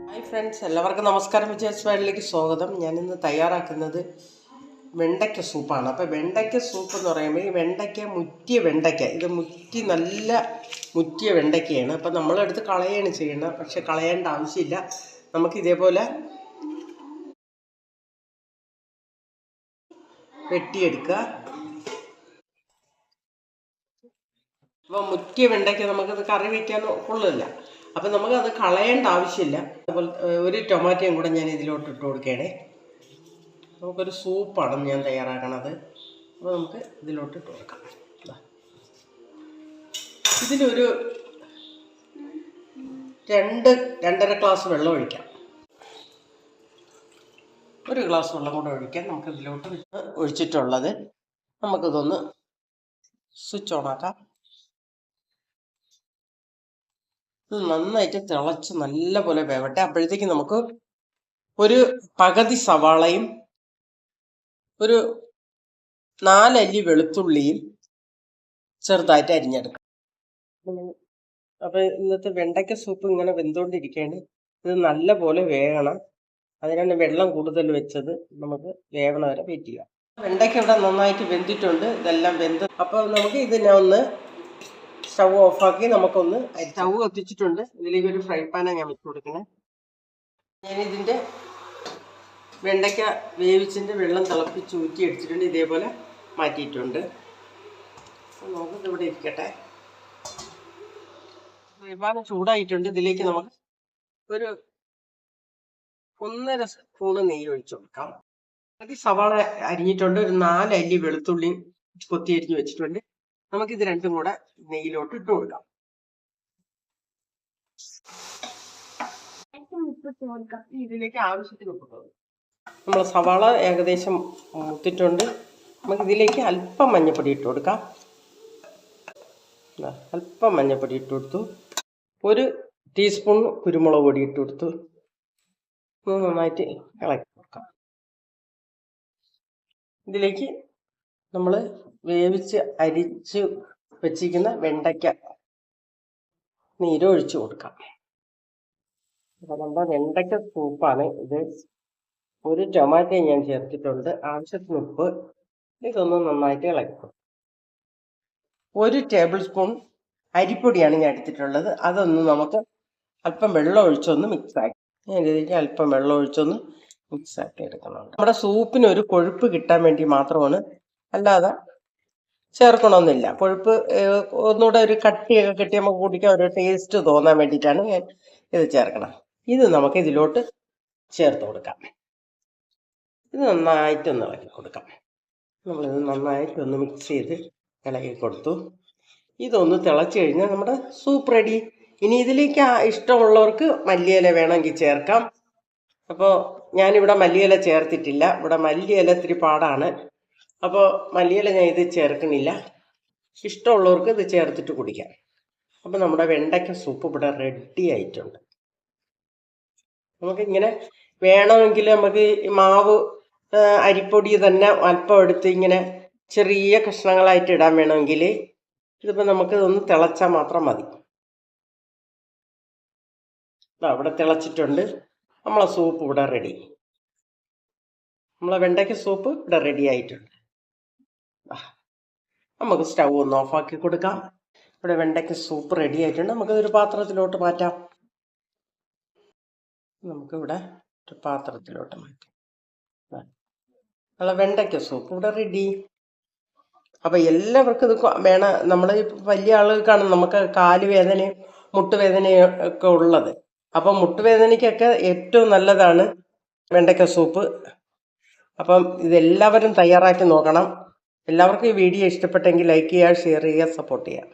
Hi friends, എല്ലാവർക്കും നമസ്കാരം. വിജയസ് വേൾഡിലേക്ക് സ്വാഗതം. ഞാനിന്ന് തയ്യാറാക്കുന്നത് വെണ്ടയ്ക്ക സൂപ്പാണ്. അപ്പോൾ വെണ്ടയ്ക്ക സൂപ്പ് എന്ന് പറയുമ്പോൾ ഈ വെണ്ടയ്ക്ക മുറ്റിയ വെണ്ടയ്ക്ക, ഇത് നല്ല മുറ്റിയ വെണ്ടയ്ക്കയാണ്. അപ്പോൾ നമ്മളെടുത്ത് കളയാണ് ചെയ്യേണ്ടത്, പക്ഷെ കളയേണ്ട ആവശ്യമില്ല. നമുക്ക് ഇതേപോലെ വെട്ടിയെടുക്കുക. അപ്പോൾ മുറ്റിയ വെണ്ടയ്ക്ക നമുക്കത് കറി വയ്ക്കാൻ കൊള്ളില്ല. അപ്പം നമുക്കത് കളയേണ്ട ആവശ്യമില്ല. അതുപോലെ ഒരു ടൊമാറ്റോയും കൂടെ ഞാൻ ഇതിലോട്ട് ഇട്ട് കൊടുക്കുകയാണേ. നമുക്കൊരു സൂപ്പാണ് ഞാൻ തയ്യാറാക്കണത്. അപ്പോൾ നമുക്ക് ഇതിലോട്ട് ഇട്ട് കൊടുക്കാം. ഇതിലൊരു 2-2.5 ഗ്ലാസ് വെള്ളം ഒഴിക്കാം. ഒരു ഗ്ലാസ് വെള്ളം കൂടെ ഒഴിക്കാം. നമുക്ക് ഇതിലോട്ട് ഒഴിച്ചിട്ടുള്ളത് നമുക്കിതൊന്ന് സ്വിച്ച് ഓണാക്കാം. ഇത് നന്നായിട്ട് തിളച്ച് നല്ലപോലെ വേവട്ടെ. അപ്പോഴത്തേക്ക് നമുക്ക് ഒരു പകുതി സവാളയും ഒരു 4 അല്ലി വെളുത്തുള്ളിയും ചെറുതായിട്ട് അരിഞ്ഞെടുക്കാം. അപ്പോൾ ഇന്നത്തെ വെണ്ടയ്ക്ക സൂപ്പ് ഇങ്ങനെ വെന്തുകൊണ്ടിരിക്കുകയാണ്. ഇത് നല്ലപോലെ വേകണം. അതിനാണ് വെള്ളം കൂടുതൽ വെച്ചത്. നമുക്ക് വേവണ വരെ വെയിറ്റ് ചെയ്യാം. വെണ്ടയ്ക്ക ഇവിടെ നന്നായിട്ട് വെന്തിട്ടുണ്ട്. ഇതെല്ലാം വെന്ത്. അപ്പോൾ നമുക്ക് ഇതിനെ ഒന്ന് സ്റ്റൗ ഓഫാക്കി നമുക്കൊന്ന് സ്റ്റൗ കത്തിച്ചിട്ടുണ്ട്. ഇതിലേക്ക് ഒരു ഫ്രൈ പാനാണ് ഞാൻ വെച്ച് കൊടുക്കുന്നത്. ഞാനിതിൻ്റെ വെണ്ടയ്ക്ക വേവിച്ചിൻ്റെ വെള്ളം തിളപ്പിച്ച് ഊറ്റി എടുത്തിട്ടുണ്ട്. ഇതേപോലെ മാറ്റിയിട്ടുണ്ട്. നമുക്കിതിവിടെ ഇരിക്കട്ടെ. ഒരുപാട് ചൂടായിട്ടുണ്ട്. ഇതിലേക്ക് നമുക്ക് ഒരു 1.5 സ്പൂണ് നെയ്യ് ഒഴിച്ചു കൊടുക്കാം. അത് സവാള അരിഞ്ഞിട്ടുണ്ട്. ഒരു 4 അല്ലി വെളുത്തുള്ളി കൊത്തി അരിഞ്ഞ് വെച്ചിട്ടുണ്ട്. നമുക്കിത് രണ്ടും കൂടെ നെയ്യിലോട്ട് ഇട്ട് കൊടുക്കാം. ഇതിലേക്ക് ആവശ്യത്തിന് ഉപ്പ്. നമ്മൾ സവാള ഏകദേശം മുത്തിട്ടുണ്ട്. നമുക്കിതിലേക്ക് അല്പം മഞ്ഞൾപ്പൊടി ഇട്ട് കൊടുക്കാം. അല്പം മഞ്ഞൾപ്പൊടി ഇട്ട് കൊടുത്തു. 1 ടീസ്പൂൺ കുരുമുളക് പൊടി ഇട്ട് കൊടുത്തു. നന്നായിട്ട് ഇളക്കി കൊടുക്കാം. ഇതിലേക്ക് നമ്മൾ വേവിച്ച് അരിച്ച് വെച്ചിരിക്കുന്ന വെണ്ടയ്ക്ക നീരൊഴിച്ചു കൊടുക്കാം. അപ്പോൾ നമ്മുടെ വെണ്ടയ്ക്ക സൂപ്പാണ് ഇത്. ഒരു ടൊമാറ്റോ ഞാൻ ചേർത്തിട്ടുണ്ട്. ആവശ്യത്തിന് ഉപ്പ്. ഇതൊന്ന് നന്നായിട്ട് ഇളക്കി കൊടുക്കും. 1 ടേബിൾ സ്പൂൺ അരിപ്പൊടിയാണ് ഞാൻ എടുത്തിട്ടുള്ളത്. അതൊന്ന് നമുക്ക് അല്പം വെള്ളം ഒഴിച്ചൊന്ന് മിക്സാക്കി, ഞാൻ ഇതിലേക്ക് അല്പം വെള്ളം ഒഴിച്ചൊന്ന് മിക്സാക്കി എടുക്കുന്നുണ്ട്. നമ്മുടെ സൂപ്പിന് ഒരു കൊഴുപ്പ് കിട്ടാൻ വേണ്ടി മാത്രമാണ്, അല്ലാതെ ചേർക്കണമെന്നില്ല. കൊഴുപ്പ് ഒന്നുകൂടെ ഒരു കട്ടിയൊക്കെ കിട്ടി നമുക്ക് കുടിക്കാൻ ഒരു ടേസ്റ്റ് തോന്നാൻ വേണ്ടിയിട്ടാണ് ഞാൻ ഇത് ചേർക്കണം. ഇത് നമുക്ക് ഇതിലോട്ട് ചേർത്ത് കൊടുക്കാം. ഇത് നന്നായിട്ടൊന്ന് ഇളക്കി കൊടുക്കാം. നമ്മളിത് നന്നായിട്ടൊന്ന് മിക്സ് ചെയ്ത് ഇളക്കി കൊടുത്തു. ഇതൊന്ന് തിളച്ച് കഴിഞ്ഞാൽ നമ്മുടെ സൂപ്പ് റെഡി. ഇനി ഇതിലേക്ക് ഇഷ്ടമുള്ളവർക്ക് മല്ലിയില വേണമെങ്കിൽ ചേർക്കാം. അപ്പോൾ ഞാനിവിടെ മല്ലിയില ചേർത്തിട്ടില്ല. ഇവിടെ മല്ലിയില ഇത്തിരി പാടാണ്. അപ്പോൾ മല്ലിയില ഞാൻ ഇത് ചേർക്കണില്ല. ഇഷ്ടമുള്ളവർക്ക് ഇത് ചേർത്തിട്ട് കുടിക്കാം. അപ്പോൾ നമ്മുടെ വെണ്ടയ്ക്ക സൂപ്പ് ഇവിടെ റെഡി ആയിട്ടുണ്ട്. നമുക്കിങ്ങനെ വേണമെങ്കിൽ നമുക്ക് മാവ് അരിപ്പൊടി തന്നെ അല്പം എടുത്ത് ഇങ്ങനെ ചെറിയ കഷ്ണങ്ങളായിട്ട് ഇടാൻ വേണമെങ്കിൽ ഇതിപ്പോൾ നമുക്കിതൊന്ന് തിളച്ചാൽ മാത്രം മതി. ഇവിടെ തിളച്ചിട്ടുണ്ട്. നമ്മളെ സൂപ്പ് ഇവിടെ റെഡി. നമ്മളെ വെണ്ടയ്ക്ക സൂപ്പ് ഇവിടെ റെഡി ആയിട്ടുണ്ട്. നമുക്ക് സ്റ്റൗ ഒന്ന് ഓഫാക്കി കൊടുക്കാം. ഇവിടെ വെണ്ടയ്ക്ക സൂപ്പ് റെഡി ആയിട്ടുണ്ട്. നമുക്കിതൊരു പാത്രത്തിലോട്ട് മാറ്റാം. നമുക്കിവിടെ ഒരു പാത്രത്തിലോട്ട് മാറ്റാം. നമ്മളെ വെണ്ടയ്ക്ക സൂപ്പ് ഇവിടെ റെഡി. അപ്പം എല്ലാവർക്കും ഇത് വേണം. നമ്മൾ വലിയ ആളുകൾക്കാണ് നമുക്ക് കാലുവേദനയും മുട്ടുവേദനയും ഒക്കെ ഉള്ളത്. അപ്പം മുട്ടുവേദനയ്ക്കൊക്കെ ഏറ്റവും നല്ലതാണ് വെണ്ടയ്ക്ക സൂപ്പ്. അപ്പം ഇതെല്ലാവരും തയ്യാറാക്കി നോക്കണം. എല്ലാവർക്കും ഈ വീഡിയോ ഇഷ്ടപ്പെട്ടെങ്കിൽ ലൈക്ക് ചെയ്യുക, ഷെയർ ചെയ്യുക, സപ്പോർട്ട് ചെയ്യുക.